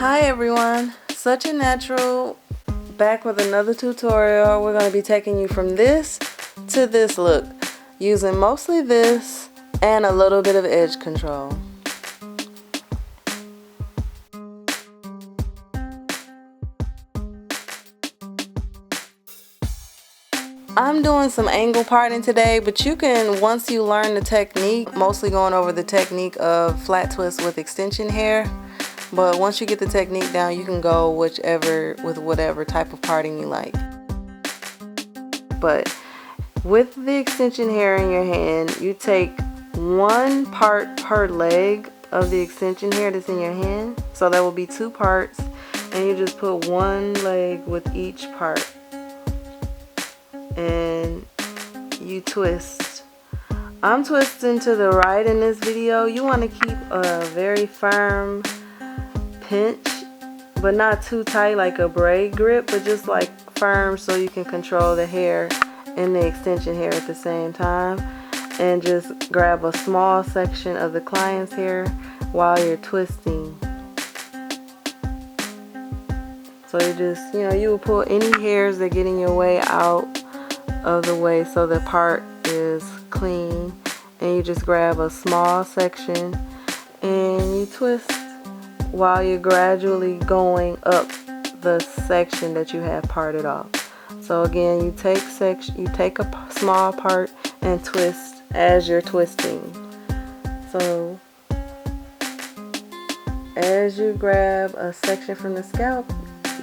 Hi everyone, Such a Natural back with another tutorial. We're going to be taking you from this to this look using mostly this and a little bit of edge control. I'm doing some angle parting today, but you can, once you learn the technique, mostly going over the technique of flat twist with extension hair. But once you get the technique down, you can go with whatever type of parting you like. But with the extension hair in your hand, you take one part per leg of the extension hair that's in your hand. So that will be 2 parts, and you just put one leg with each part. And you twist. I'm twisting to the right in this video. You want to keep a very firm pinch, but not too tight like a braid grip, but just like firm so you can control the hair and the extension hair at the same time. And just grab a small section of the client's hair while you're twisting. So you just, you will pull any hairs that get in your way out of the way so the part is clean, and you just grab a small section and you twist while you're gradually going up the section that you have parted off. So again, you take a small part and twist as you're twisting. So as you grab a section from the scalp,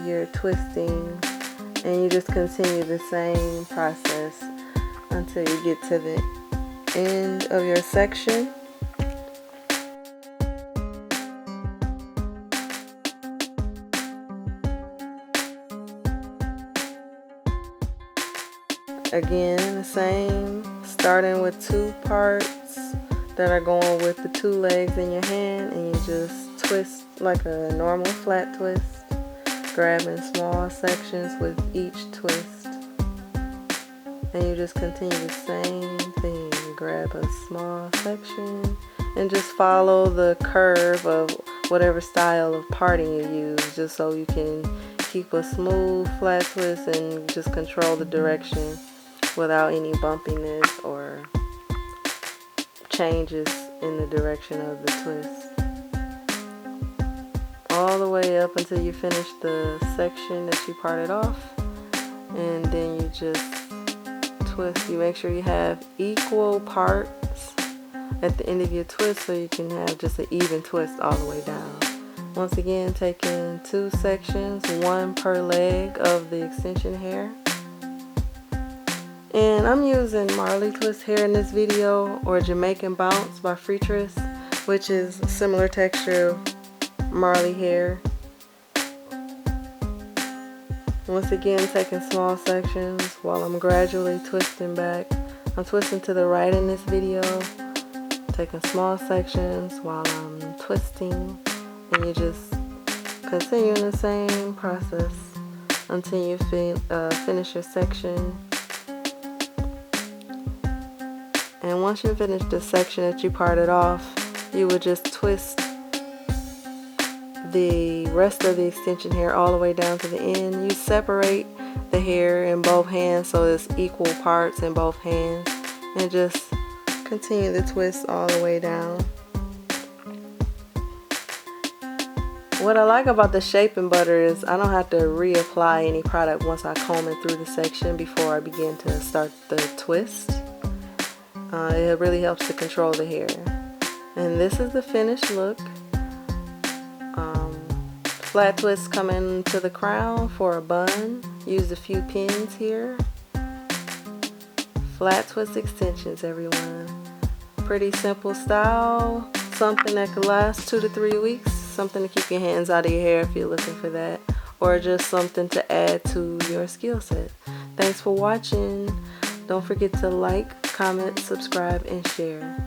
you're twisting, and you just continue the same process until you get to the end of your section. Again, the same, starting with 2 parts that are going with the 2 legs in your hand, and you just twist like a normal flat twist, grabbing small sections with each twist. And you just continue the same thing. You grab a small section and just follow the curve of whatever style of parting you use, just so you can keep a smooth flat twist and just control the direction without any bumpiness or changes in the direction of the twist. All the way up until you finish the section that you parted off, and then you just twist. You make sure you have equal parts at the end of your twist so you can have just an even twist all the way down. Once again, taking 2 sections, 1 per leg of the extension hair. And I'm using Marley twist hair in this video, or Jamaican bounce by Freetress, which is a similar texture of Marley hair. Once again, taking small sections while I'm gradually twisting back. I'm twisting to the right in this video, taking small sections while I'm twisting, and you just continue in the same process until you finish your section. And once you finish the section that you parted off, you would just twist the rest of the extension hair all the way down to the end. You separate the hair in both hands so it's equal parts in both hands, and just continue the twist all the way down. What I like about the shaping butter is I don't have to reapply any product once I comb it through the section before I begin to start the twist. It really helps to control the hair. And this is the finished look. Flat twist coming to the crown for a bun. Used a few pins here. Flat twist extensions, everyone. Pretty simple style. Something that could last 2 to 3 weeks. Something to keep your hands out of your hair if you're looking for that. Or just something to add to your skill set. Thanks for watching. Don't forget to like, comment, subscribe, and share.